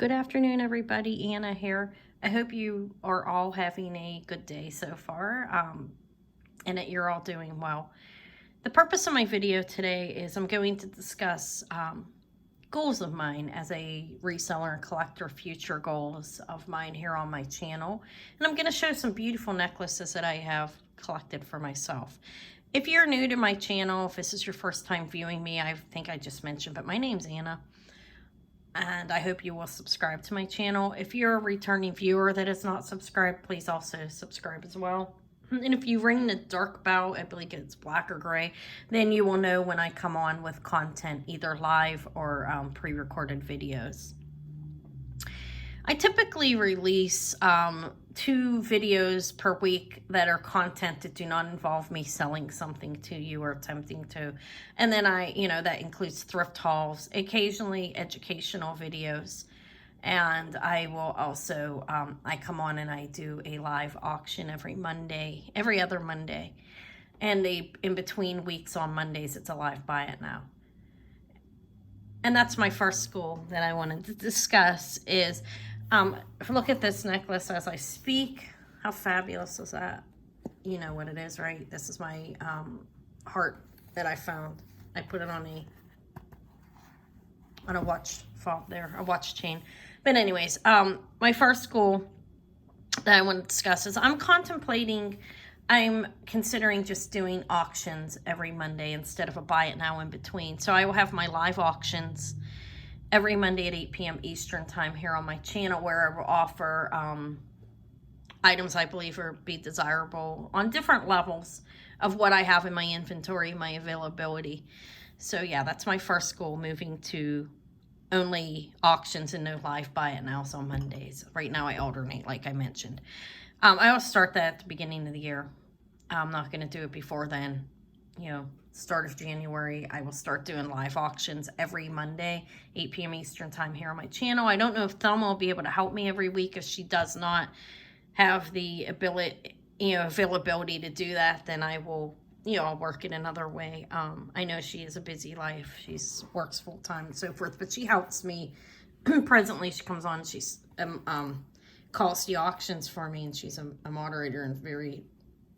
Good afternoon, everybody. Anna here. I hope you are all having a good day so far, and that you're all doing well. The purpose of my video today is I'm going to discuss goals of mine as a reseller and collector, future goals of mine here on my channel. And I'm going to show some beautiful necklaces that I have collected for myself. If you're new to my channel, if this is your first time viewing me, I think I just mentioned, but my name's Anna. And I hope you will subscribe to my channel. If you're a returning viewer that is not subscribed, please also subscribe as well. And if you ring the dark bell, I believe it's black or gray, then you will know when I come on with content, either live or pre-recorded videos. I typically release 2 videos per week that are content that do not involve me selling something to you or attempting to. And then that includes thrift hauls, occasionally educational videos. And I will also, I come on and I do a live auction every other Monday. And in between weeks on Mondays, it's a live buy it now. And that's my first goal that I wanted to discuss is, look at this necklace as I speak. How fabulous is that? You know what it is, right? This is my heart that I found. I put it on a watch fob there, a watch chain. But anyways, my first goal that I want to discuss is I'm considering just doing auctions every Monday instead of a buy it now in between. So I will have my live auctions every Monday at 8 p.m. Eastern time here on my channel, where I will offer items I believe be desirable on different levels of what I have in my inventory, my availability. So yeah, that's my first goal, moving to only auctions and no live buy it nows on Mondays. Right now I alternate, like I mentioned. I will start that at the beginning of the year. I'm not going to do it before then. Start of January, I will start doing live auctions every Monday, 8 p.m. Eastern time here on my channel. I don't know if Thelma will be able to help me every week. If she does not have the availability to do that, then I will, I'll work it another way. I know she has a busy life. She works full time and so forth, but she helps me. Presently, she comes on, she's calls the auctions for me, and she's a moderator and very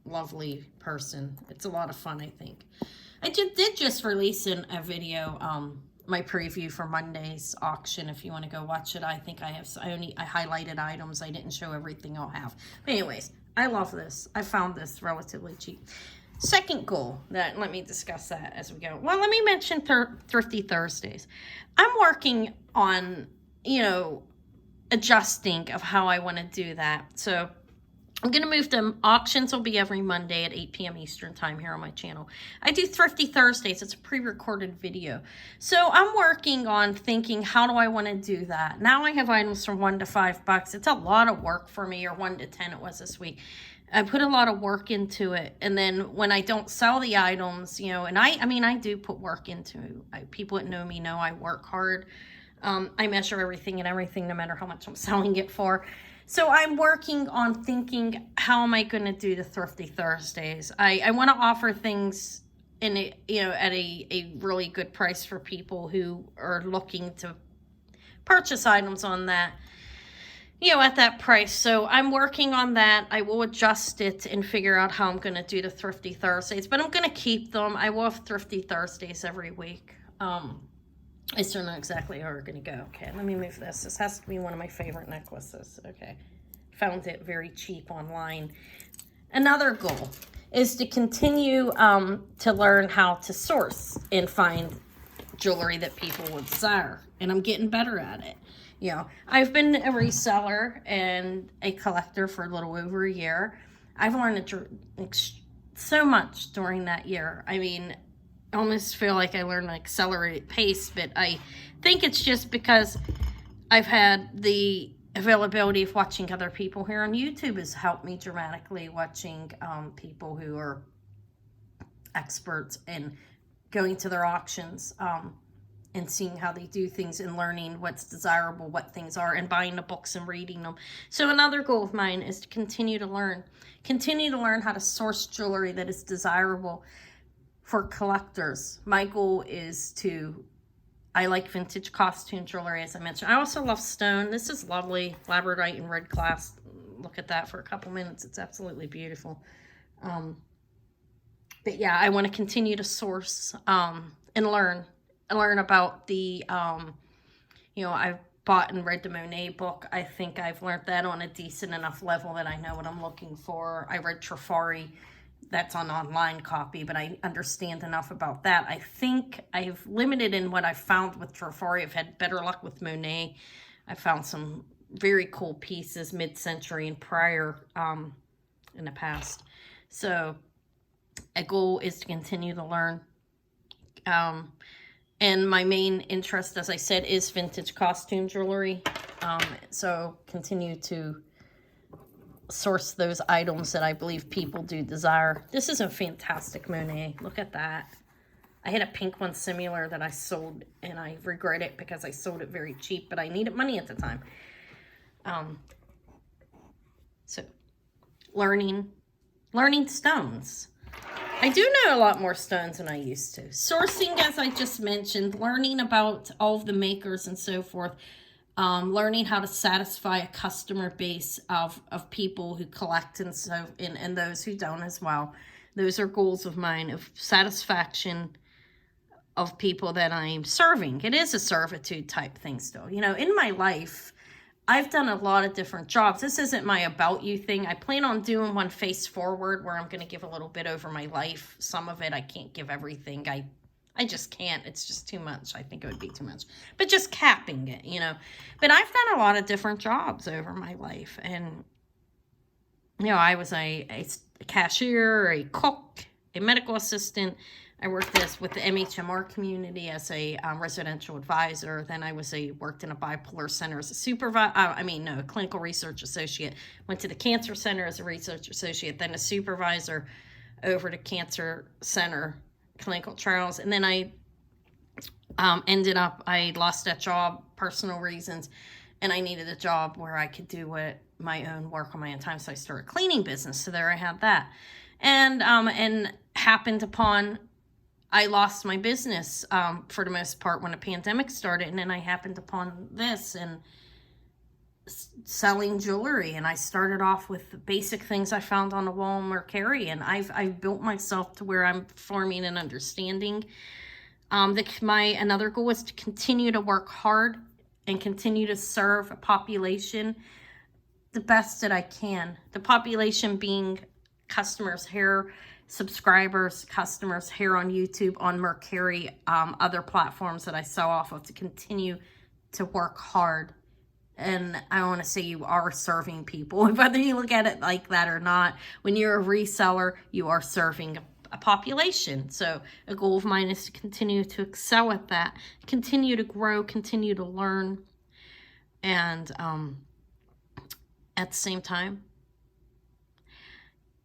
lovely person. It's a lot of fun, I think. I did just release a video, my preview for Monday's auction. If you want to go watch it, I think I highlighted items. I didn't show everything I'll have. But anyways, I love this. I found this relatively cheap. Second goal, let me discuss that as we go. Well, let me mention Thrifty Thursdays. I'm working on, adjusting of how I want to do that. So I'm going to move them. Auctions will be every Monday at 8 p.m. Eastern time here on my channel. I do Thrifty Thursdays. It's a pre-recorded video. So I'm working on thinking, how do I want to do that? Now I have items from $1 to $5. It's a lot of work for me, or 1 to 10 it was this week. I put a lot of work into it. And then when I don't sell the items, and I do put work into it. People that know me know I work hard. I measure everything and everything, no matter how much I'm selling it for. So I'm working on thinking, how am I going to do the Thrifty Thursdays? I want to offer things at a really good price for people who are looking to purchase items on that, at that price. So I'm working on that. I will adjust it and figure out how I'm going to do the Thrifty Thursdays, but I'm going to keep them. I will have Thrifty Thursdays every week. I still know exactly how we're going to go. Okay, let me move this. This has to be one of my favorite necklaces. Okay, found it very cheap online. Another goal is to continue to learn how to source and find jewelry that people would desire. And I'm getting better at it. I've been a reseller and a collector for a little over a year. I've learned so much during that year. I almost feel like I learned an accelerated pace, but I think it's just because I've had the availability of watching other people here on YouTube has helped me dramatically. Watching people who are experts and going to their auctions and seeing how they do things and learning what's desirable, what things are, and buying the books and reading them. So another goal of mine is to continue to learn how to source jewelry that is desirable for collectors. My goal is to I like vintage costume jewelry, as I mentioned. I also love stone. This is lovely. Labradorite and red glass. Look at that for a couple minutes. It's absolutely beautiful. But yeah, I want to continue to source and learn about the, I've bought and read the Monet book. I think I've learned that on a decent enough level that I know what I'm looking for. I read Trifari. That's on online copy, but I understand enough about that. I think I've limited in what I've found with Trifari. I've had better luck with Monet. I found some very cool pieces mid-century and prior in the past. So a goal is to continue to learn. And my main interest, as I said, is vintage costume jewelry. So continue to source those items that I believe people do desire. This is a fantastic Monet. Look at that. I had a pink one similar that I sold, and I regret it because I sold it very cheap, but I needed money at the time. So learning stones. I do know a lot more stones than I used to. Sourcing, as I just mentioned, learning about all of the makers and so forth. Learning how to satisfy a customer base of people who collect and those who don't as well. Those are goals of mine, of satisfaction of people that I'm serving. It is a servitude type thing still. In my life, I've done a lot of different jobs. This isn't my about you thing. I plan on doing one face forward where I'm going to give a little bit over my life. Some of it, I can't give everything. I just can't. It's just too much. I think it would be too much. But just capping it, But I've done a lot of different jobs over my life. And, I was a cashier, a cook, a medical assistant. I worked with the MHMR community as a residential advisor. Then I worked in a bipolar center as a a clinical research associate. Went to the cancer center as a research associate, then a supervisor over to cancer center clinical trials. And then I I lost that job, personal reasons, and I needed a job where I could do my own work on my own time. So I started a cleaning business. So there I had that. And happened upon, I lost my business for the most part when the pandemic started. And then I happened upon this and selling jewelry. And I started off with the basic things I found on the wall in Mercari. And I've built myself to where I'm forming an understanding. Another goal is to continue to work hard and continue to serve a population the best that I can. The population being customers here, subscribers, customers here on YouTube, on Mercari, other platforms that I sell off of, to continue to work hard. And I want to say you are serving people, whether you look at it like that or not. When you're a reseller, you are serving a population. So a goal of mine is to continue to excel at that, continue to grow, continue to learn, and at the same time,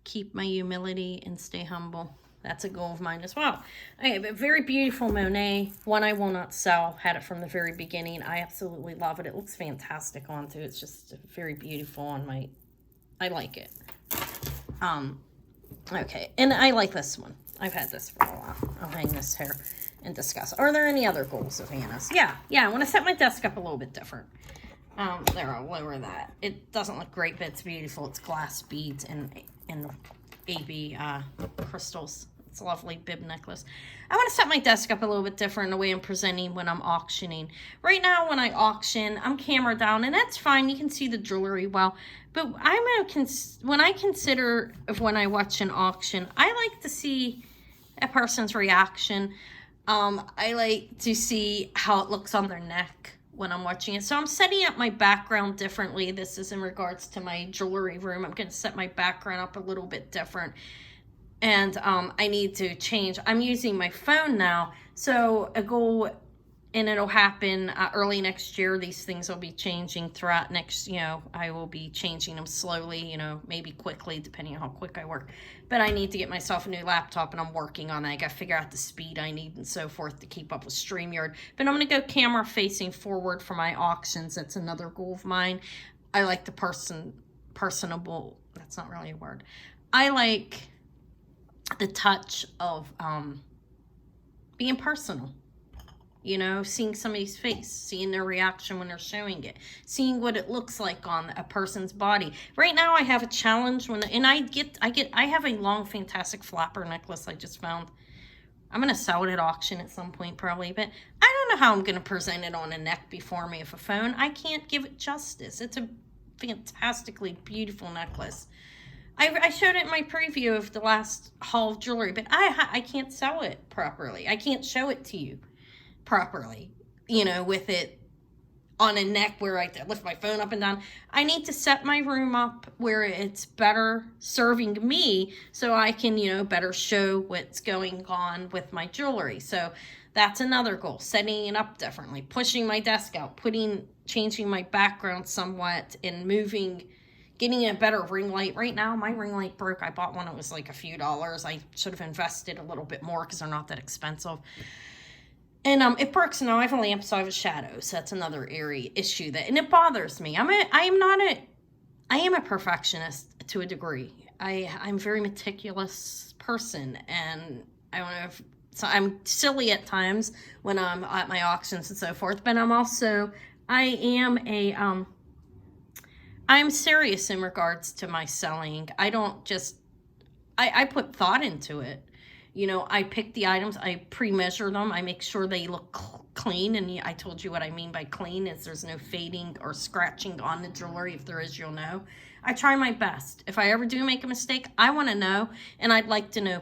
keep my humility and stay humble. That's a goal of mine as well. Okay, but very beautiful Monet. One I will not sell. Had it from the very beginning. I absolutely love it. It looks fantastic onto. It's just very beautiful on I like it. Okay, and I like this one. I've had this for a while. I'll hang this here and discuss. Are there any other goals of Hannah's? Yeah, I want to set my desk up a little bit different. There, I'll lower that. It doesn't look great, but it's beautiful. It's glass beads and AB crystals. It's a lovely bib necklace. I want to set my desk up a little bit different in the way I'm presenting when I'm auctioning. Right now, when I auction, I'm camera down, and that's fine. You can see the jewelry well. But when I watch an auction, I like to see a person's reaction. I like to see how it looks on their neck when I'm watching it. So I'm setting up my background differently. This is in regards to my jewelry room. I'm going to set my background up a little bit different. And I need to change. I'm using my phone now. So a goal, and it'll happen early next year. These things will be changing throughout next, I will be changing them slowly, maybe quickly, depending on how quick I work. But I need to get myself a new laptop, and I'm working on that. I got to figure out the speed I need and so forth to keep up with StreamYard. But I'm going to go camera facing forward for my auctions. That's another goal of mine. I like the personable, that's not really a word. I like the touch of being personal. You know, seeing somebody's face, seeing their reaction when they're showing it, seeing what it looks like on a person's body. Right now I have a challenge and I have a long, fantastic flapper necklace I just found. I'm going to sell it at auction at some point probably, but I don't know how I'm going to present it on a neck before me with a phone. I can't give it justice. It's a fantastically beautiful necklace. I showed it in my preview of the last haul of jewelry, but I can't sell it properly. I can't show it to you properly, you know, with it on a neck where I lift my phone up and down. I need to set my room up where it's better serving me so I can, you know, better show what's going on with my jewelry. So that's another goal, setting it up differently, pushing my desk out, changing my background somewhat, and getting a better ring light. Right now, my ring light broke. I bought one. It was like a few dollars. I should have invested a little bit more because they're not that expensive. And it works now. I have a lamp, so I have a shadow. So that's another issue and it bothers me. I am a perfectionist to a degree. I'm a very meticulous person, and I don't know so I'm silly at times when I'm at my auctions and so forth. But I'm serious in regards to my selling. I don't just I put thought into it. You know, I pick the items, I pre-measure them, I make sure they look clean, and I told you what I mean by clean is there's no fading or scratching on the jewelry. If there is, you'll know. I try my best. If I ever do make a mistake, I want to know, and I'd like to know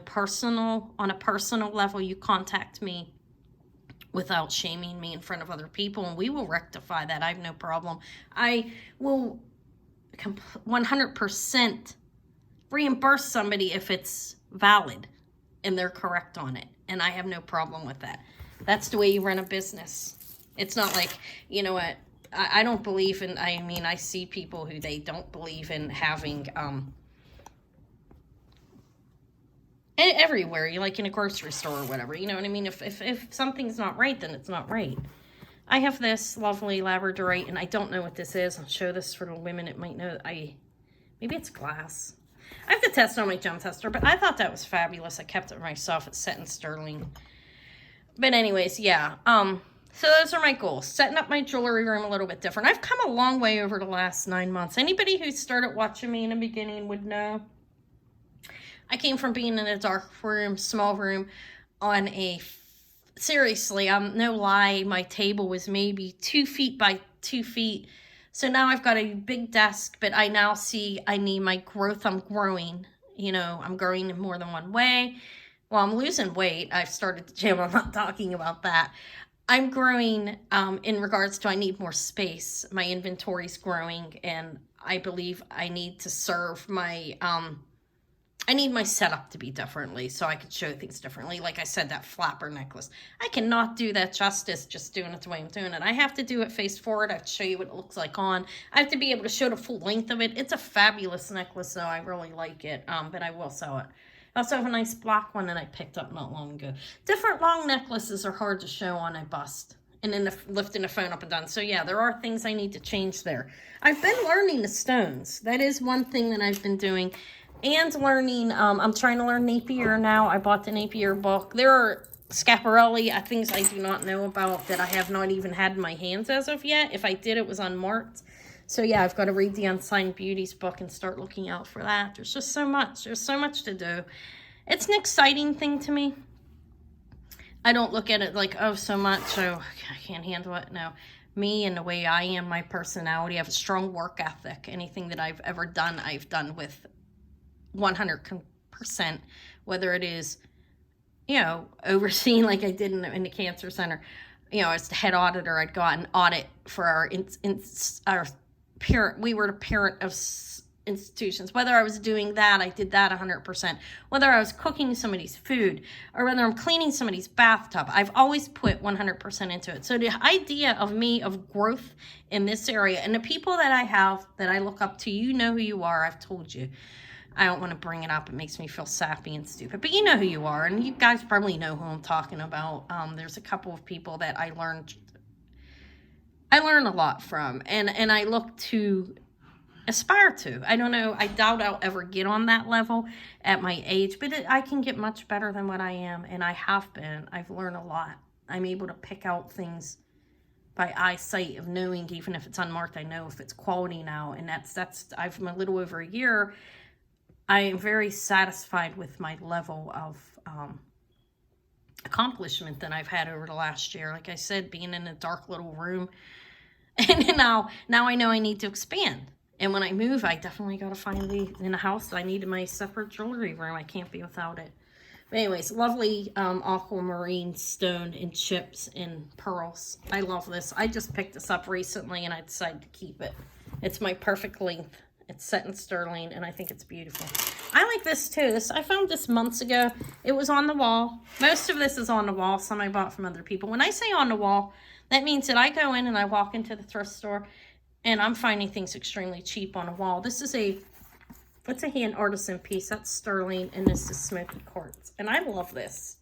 on a personal level. You contact me without shaming me in front of other people, and we will rectify that. I have no problem. I will 100% reimburse somebody if it's valid and they're correct on it, and I have no problem with that. That's the way you run a business. It's not like, you know what, I don't believe in, I see people who they don't believe in having everywhere, you like in a grocery store or whatever, you know what I mean? If something's not right, then it's not right. I have this lovely labradorite, and I don't know what this is. I'll show this for the women that might know. Maybe it's glass. I have to test on my gem tester, but I thought that was fabulous. I kept it for myself. It's set in sterling. But anyways, yeah. So those are my goals. Setting up my jewelry room a little bit different. I've come a long way over the last 9 months. Anybody who started watching me in the beginning would know. I came from being in a dark room, small room, on seriously, no lie, my table was maybe 2 feet by 2 feet. So now I've got a big desk, but I now see I need my growth. I'm growing. You know, I'm growing in more than one way. Well, I'm losing weight. I've started the gym. I'm not talking about that. I'm growing in regards to I need more space. My inventory's growing, and I believe I need to serve I need my setup to be differently so I could show things differently. Like I said, that flapper necklace. I cannot do that justice just doing it the way I'm doing it. I have to do it face forward. I have to show you what it looks like on. I have to be able to show the full length of it. It's a fabulous necklace, though. I really like it, but I will sell it. I also have a nice black one that I picked up not long ago. Different long necklaces are hard to show on a bust and then lifting the phone up and down. So, yeah, there are things I need to change there. I've been learning the stones. That is one thing that I've been doing. And learning, I'm trying to learn Napier now. I bought the Napier book. There are Schiaparelli, things I do not know about that I have not even had in my hands as of yet. If I did, it was unmarked. So yeah, I've got to read the Unsigned Beauties book and start looking out for that. There's just so much. There's so much to do. It's an exciting thing to me. I don't look at it like, oh, so much, oh, I can't handle it. No. Me and the way I am, my personality, I have a strong work ethic. Anything that I've ever done, I've done with 100%, whether it is, you know, overseeing like I did in the cancer center, you know, as the head auditor, I'd go out and audit for our parent. We were the parent of institutions. Whether I was doing that, I did that 100%. Whether I was cooking somebody's food or whether I'm cleaning somebody's bathtub, I've always put 100% into it. So the idea of me of growth in this area and the people that I have that I look up to, you know who you are. I've told you. I don't want to bring it up. It makes me feel sappy and stupid. But you know who you are, and you guys probably know who I'm talking about. There's a couple of people that I learn a lot from, and I look to aspire to. I don't know. I doubt I'll ever get on that level at my age, but I can get much better than what I am, and I have been. I've learned a lot. I'm able to pick out things by eyesight of knowing, even if it's unmarked, I know if it's quality now. And I've been a little over a year. I am very satisfied with my level of accomplishment that I've had over the last year. Like I said, being in a dark little room, and now I know I need to expand. And when I move, I definitely got to find in a house, I need my separate jewelry room. I can't be without it. But anyways, lovely aquamarine stone and chips and pearls. I love this. I just picked this up recently and I decided to keep it. It's my perfect length. It's set in sterling and I think it's beautiful. I like this too. I found this months ago. It was on the wall. Most of this is on the wall. Some I bought from other people. When I say on the wall, that means that I go in and I walk into the thrift store and I'm finding things extremely cheap on the wall. This is it's a hand artisan piece. That's sterling, and this is smoky quartz. And I love this.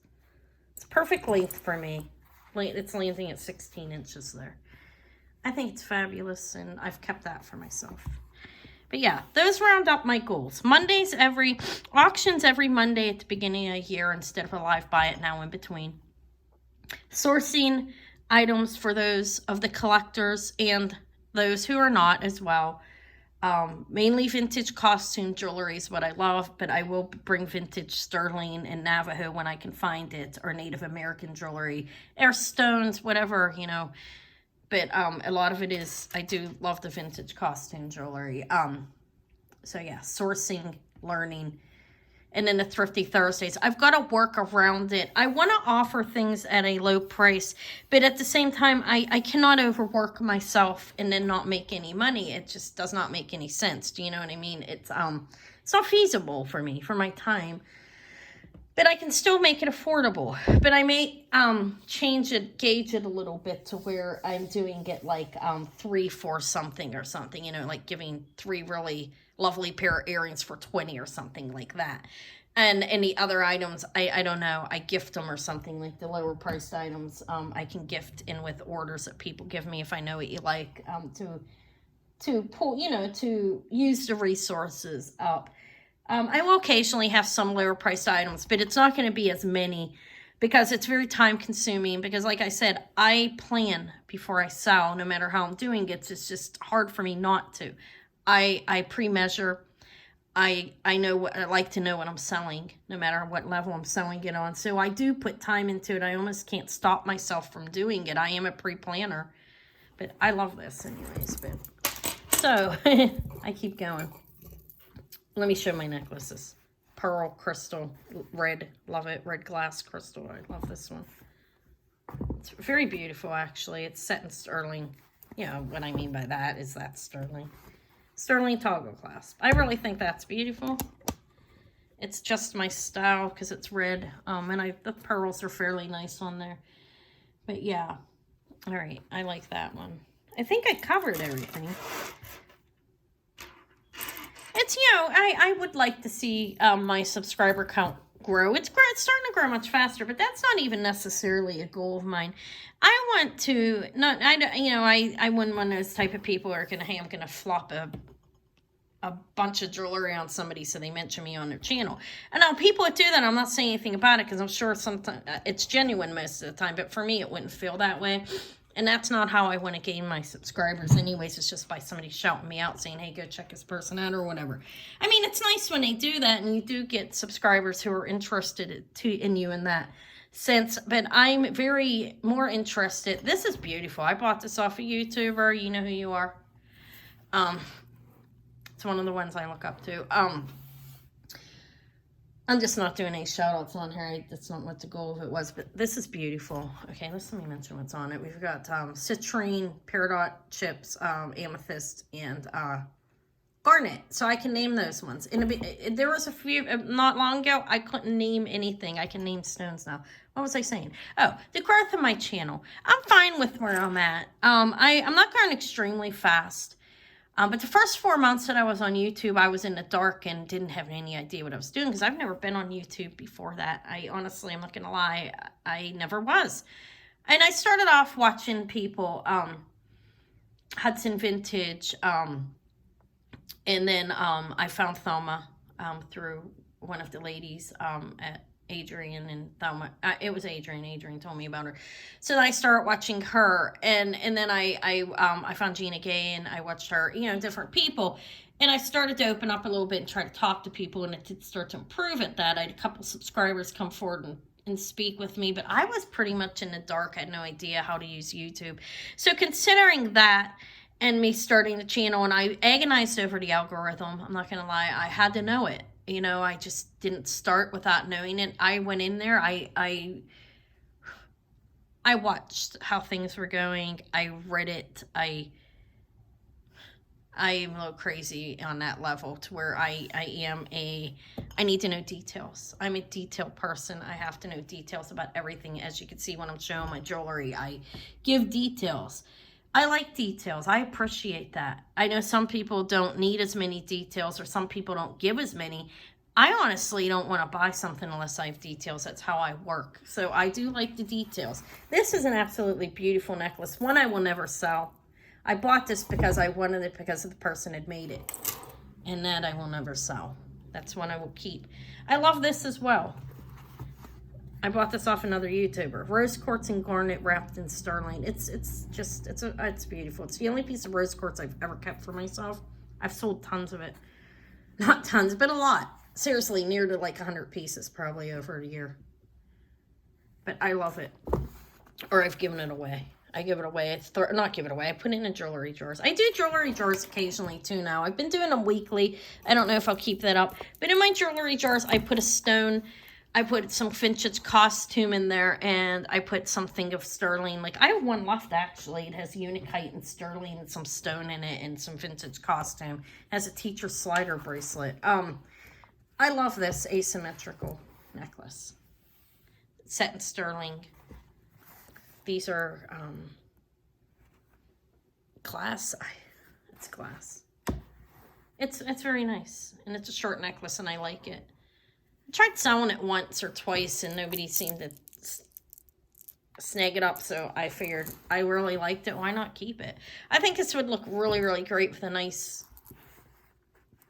It's perfect length for me. It's landing at 16 inches there. I think it's fabulous, and I've kept that for myself. But yeah, those round up my goals. Auctions every Monday at the beginning of the year instead of a live buy it now in between. Sourcing items for those of the collectors and those who are not as well. Mainly vintage costume jewelry is what I love, but I will bring vintage sterling and Navajo when I can find it, or Native American jewelry, or stones, whatever, But a lot of it is, I do love the vintage costume jewelry. So yeah, sourcing, learning, and then the Thrifty Thursdays. I've got to work around it. I want to offer things at a low price, but at the same time, I cannot overwork myself and then not make any money. It just does not make any sense. Do you know what I mean? It's not feasible for me, for my time. But I can still make it affordable. But I may gauge it a little bit to where I'm doing it like 3 for something or something, like giving 3 really lovely pair of earrings for 20 or something like that. And the other items, I don't know, I gift them or something, like the lower priced items, I can gift in with orders that people give me if I know what you like, to pull, to use the resources up. I will occasionally have some lower priced items, but it's not going to be as many because it's very time consuming. Because like I said, I plan before I sell, no matter how I'm doing it. It's just hard for me not to. I pre-measure. I like to know what I'm selling, no matter what level I'm selling it on. So I do put time into it. I almost can't stop myself from doing it. I am a pre-planner, but I love this anyways. So I keep going. Let me show my necklaces. Pearl, crystal, red. Love it. Red glass crystal. I love this one. It's very beautiful, actually. It's set in sterling. What I mean by that is that's sterling. Sterling toggle clasp. I really think that's beautiful. It's just my style because it's red. And the pearls are fairly nice on there. But yeah. All right. I like that one. I think I covered everything. It's, I would like to see my subscriber count grow. It's starting to grow much faster, but that's not even necessarily a goal of mine. I want to, I wouldn't one of those type of people who are going to, hey, I'm going to flop a bunch of jewelry on somebody so they mention me on their channel. And now people that do that, I'm not saying anything about it because I'm sure sometimes it's genuine most of the time, but for me, it wouldn't feel that way. And that's not how I want to gain my subscribers anyways. It's just by somebody shouting me out saying, hey, go check this person out or whatever. I mean, it's nice when they do that and you do get subscribers who are interested in you in that sense. But I'm very more interested. This is beautiful. I bought this off a YouTuber. You know who you are. It's one of the ones I look up to. I'm just not doing any shout-outs on here. That's not what the goal of it was, but this is beautiful. Okay, let me mention what's on it. We've got citrine, peridot chips, amethyst, and garnet. So I can name those ones. There was a few, not long ago, I couldn't name anything. I can name stones now. What was I saying? Oh, the growth of my channel. I'm fine with where I'm at. I'm not going extremely fast. But the first 4 months that I was on YouTube, I was in the dark and didn't have any idea what I was doing because I've never been on YouTube before that. I'm not going to lie, I never was. And I started off watching people, Hudson Vintage, and then I found Thelma through one of the ladies at Adrian and Thelma. It was Adrian. Adrian told me about her. So then I started watching her, and then I found Gina Gay, and I watched her, you know, different people. And I started to open up a little bit and try to talk to people, and it did start to improve at that. I had a couple subscribers come forward and speak with me, but I was pretty much in the dark. I had no idea how to use YouTube. So considering that and me starting the channel, and I agonized over the algorithm, I'm not going to lie, I had to know it. You know, I just didn't start without knowing it. I went in there, I watched how things were going. I read it. I am a little crazy on that level to where I need to know details. I'm a detailed person. I have to know details about everything. As you can see when I'm showing my jewelry, I give details. I like details. I appreciate that. I know some people don't need as many details, or some people don't give as many. I honestly don't want to buy something unless I have details. That's how I work. So I do like the details. This is an absolutely beautiful necklace. One I will never sell. I bought this because I wanted it because of the person had made it. And that I will never sell. That's one I will keep. I love this as well. I bought this off another YouTuber. Rose quartz and garnet wrapped in sterling. It's beautiful. It's the only piece of rose quartz I've ever kept for myself. I've sold tons of it. Not tons, but a lot. Seriously, near to like 100 pieces probably over a year. But I love it. Or I've given it away. I give it away. Not give it away. I put it in jewelry jars. I do jewelry jars occasionally too now. I've been doing them weekly. I don't know if I'll keep that up. But in my jewelry jars, I put a stone. I put some vintage costume in there, and I put something of sterling. Like, I have one left, actually. It has unakite and sterling and some stone in it and some vintage costume. It has a teacher slider bracelet. I love this asymmetrical necklace. Set in sterling. These are glass. It's glass. It's very nice. And it's a short necklace, and I like it. I tried selling it once or twice, and nobody seemed to snag it up, so I figured I really liked it. Why not keep it? I think this would look really, really great with a nice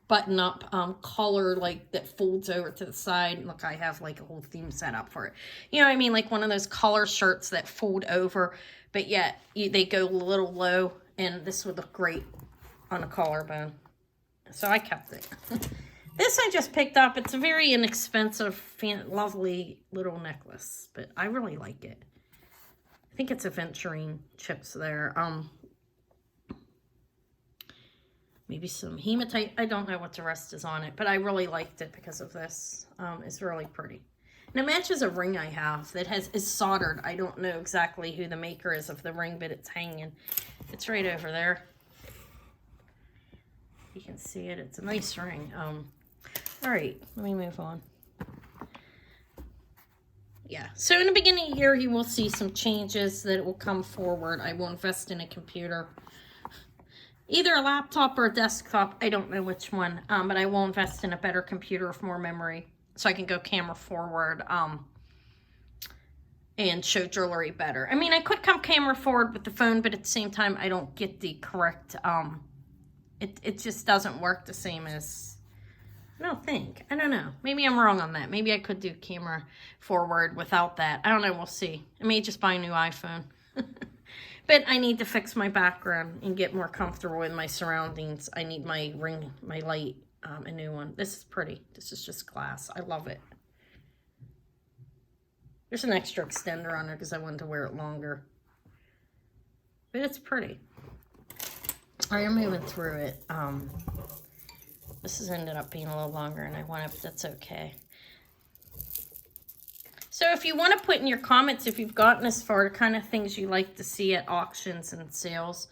button-up collar, like, that folds over to the side. Look, I have, like, a whole theme set up for it. You know what I mean? Like one of those collar shirts that fold over, but yet they go a little low, and this would look great on a collarbone. So I kept it. This I just picked up. It's a very inexpensive, lovely little necklace, but I really like it. I think it's aventurine chips there. Maybe some hematite. I don't know what the rest is on it, but I really liked it because of this. It's really pretty. And it matches a ring I have that is soldered. I don't know exactly who the maker is of the ring, but it's hanging. It's right over there. You can see it. It's a nice ring. All right, let me move on. Yeah, so in the beginning of the year, you will see some changes that will come forward. I will invest in a computer. Either a laptop or a desktop. I don't know which one, but I will invest in a better computer with more memory so I can go camera forward and show jewelry better. I mean, I could come camera forward with the phone, but at the same time, I don't get the correct, it just doesn't work the same as... I don't know. Maybe I'm wrong on that. Maybe I could do camera forward without that. I don't know. We'll see. I may just buy a new iPhone. But I need to fix my background and get more comfortable in my surroundings. I need my ring, my light, a new one. This is pretty. This is just glass. I love it. There's an extra extender on there because I wanted to wear it longer. But it's pretty. All right, I'm moving through it. This has ended up being a little longer, and I want to, that's okay. So if you want to put in your comments, if you've gotten this far, the kind of things you like to see at auctions and sales.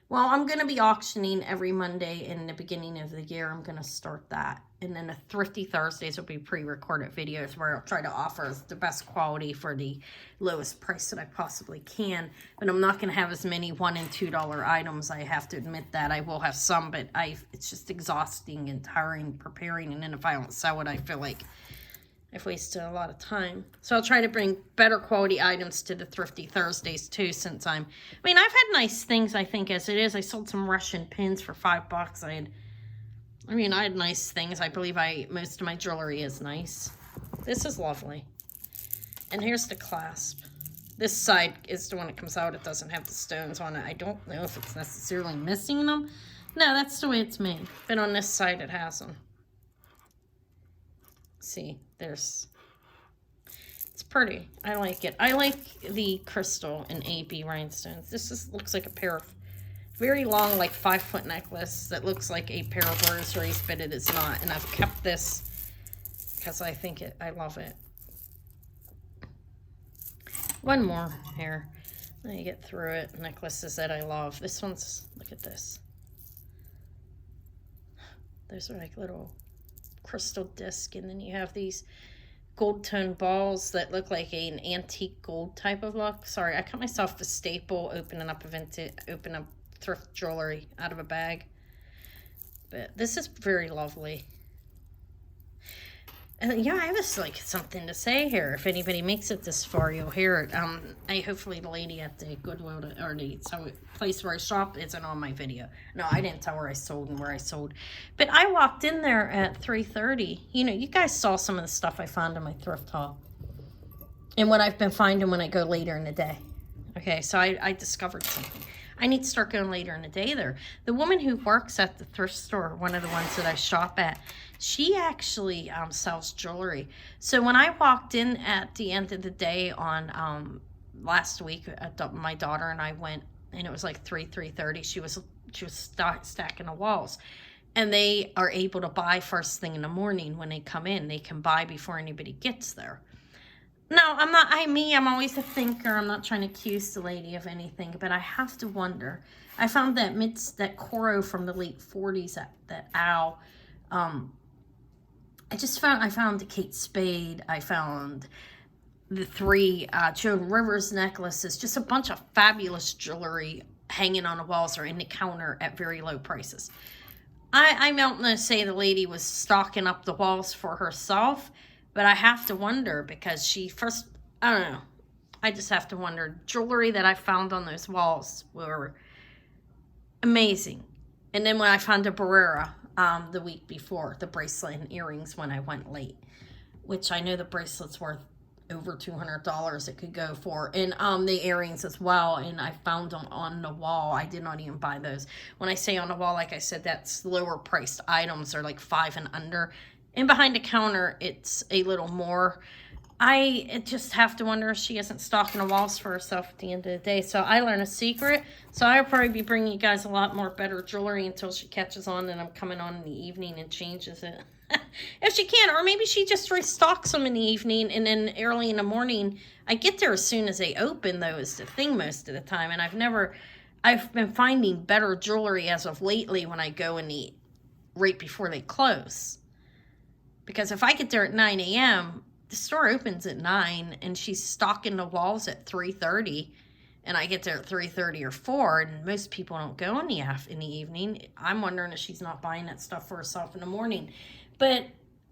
Well, I'm going to be auctioning every Monday in the beginning of the year. I'm going to start that. And then the Thrifty Thursdays will be pre-recorded videos where I'll try to offer the best quality for the lowest price that I possibly can. But I'm not going to have as many $1 and $2 items. I have to admit that. I will have some, but it's just exhausting and tiring preparing. And then if I don't sell it, I feel like I've wasted a lot of time. So I'll try to bring better quality items to the Thrifty Thursdays too, since I've had nice things, I think, as it is. I sold some Russian pins for $5. I had nice things. I believe most of my jewelry is nice. This is lovely. And here's the clasp. This side is the one that comes out. It doesn't have the stones on it. I don't know if it's necessarily missing them. No, that's the way it's made. But on this side, it has them. See, it's pretty. I like it. I like the crystal and AB rhinestones. This looks like a pair of very long, like 5-foot necklace that looks like a pair of rosaries, but it is not. And I've kept this because I love it. One more here. Let me get through it. Necklaces that I love. This one's, look at this. Those are like little crystal disc, and then you have these gold tone balls that look like an antique gold type of look. Sorry, I cut myself a staple opening up thrift jewelry out of a bag. But this is very lovely. And yeah, I have something to say here. If anybody makes it this far, you'll hear it. Hopefully the lady at the Goodwill or the place where I shop isn't on my video. No, I didn't tell her I sold and where I sold. But I walked in there at 3:30. You know, you guys saw some of the stuff I found in my thrift haul. And what I've been finding when I go later in the day. Okay, so I discovered something. I need to start going later in the day there. The woman who works at the thrift store, one of the ones that I shop at, she actually sells jewelry. So when I walked in at the end of the day on last week, my daughter and I went, and it was like 3:30. She was stacking the walls. And they are able to buy first thing in the morning when they come in. They can buy before anybody gets there. No, I'm always a thinker. I'm not trying to accuse the lady of anything, but I have to wonder. I found that Coro from the late 40s, that owl. I found the Kate Spade. I found the 3 Joan Rivers necklaces, just a bunch of fabulous jewelry hanging on the walls or in the counter at very low prices. I'm not going to say the lady was stocking up the walls for herself, but I have to wonder because I don't know. I just have to wonder. Jewelry that I found on those walls were amazing. And then when I found a Barrera the week before, the bracelet and earrings when I went late, which I know the bracelet's worth over $200 it could go for, and the earrings as well, and I found them on the wall. I did not even buy those. When I say on the wall, like I said, that's lower priced items are like $5 and under. And behind the counter, it's a little more. I just have to wonder if she isn't stocking the walls for herself at the end of the day. So I learned a secret. So I'll probably be bringing you guys a lot more better jewelry until she catches on and I'm coming on in the evening and changes it. If she can. Or maybe she just restocks them in the evening and then early in the morning. I get there as soon as they open, though, is the thing most of the time. And I've been finding better jewelry as of lately when I go and eat right before they close. Because if I get there at 9 a.m., the store opens at 9 and she's stocking the walls at 3:30 and I get there at 3:30 or 4 and most people don't go in the evening. I'm wondering if she's not buying that stuff for herself in the morning. But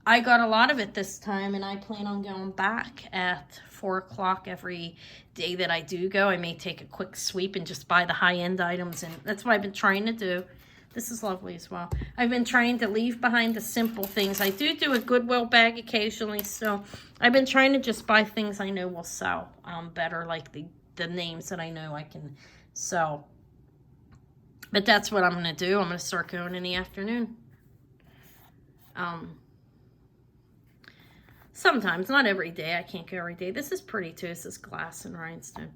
I got a lot of it this time and I plan on going back at 4 o'clock every day that I do go. I may take a quick sweep and just buy the high-end items, and that's what I've been trying to do. This is lovely as well. I've been trying to leave behind the simple things. I do a Goodwill bag occasionally, so I've been trying to just buy things I know will sell better, like the names that I know I can sell. But that's what I'm going to do. I'm going to start going in the afternoon. Sometimes, not every day. I can't go every day. This is pretty too. This is glass and rhinestone.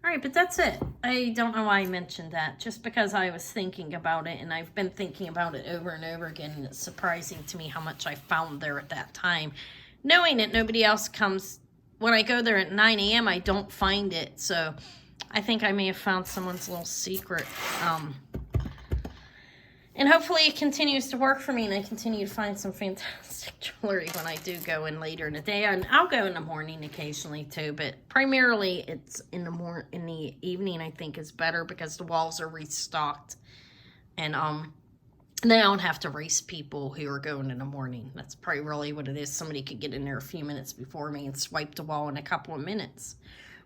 All right, but that's it. I don't know why I mentioned that. Just because I was thinking about it, and I've been thinking about it over and over again, and it's surprising to me how much I found there at that time. Knowing that nobody else comes, when I go there at 9 a.m., I don't find it. So I think I may have found someone's little secret. And hopefully it continues to work for me, and I continue to find some fantastic jewelry when I do go in later in the day. And I'll go in the morning occasionally too, but primarily it's in the evening. I think is better because the walls are restocked, and they don't have to race people who are going in the morning. That's probably really what it is. Somebody could get in there a few minutes before me and swipe the wall in a couple of minutes.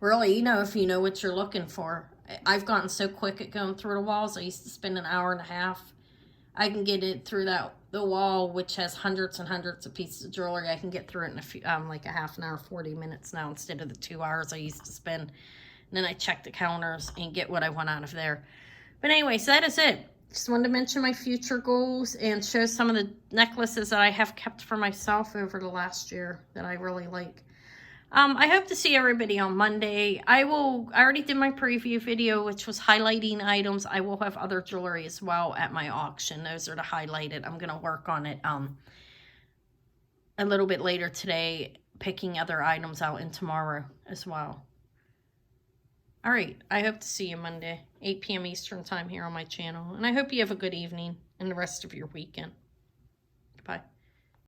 Really, if you know what you're looking for. I've gotten so quick at going through the walls. I used to spend an hour and a half. I can get it through the wall, which has hundreds and hundreds of pieces of jewelry. I can get through it in a few, like a half an hour, 40 minutes now, instead of the 2 hours I used to spend. And then I check the counters and get what I want out of there. But anyways, that is it. Just wanted to mention my future goals and show some of the necklaces that I have kept for myself over the last year that I really like. I hope to see everybody on Monday. I already did my preview video, which was highlighting items. I will have other jewelry as well at my auction. Those are to highlight it. I'm going to work on it a little bit later today, picking other items out, and tomorrow as well. All right, I hope to see you Monday, 8 p.m. Eastern time here on my channel. And I hope you have a good evening and the rest of your weekend. Bye.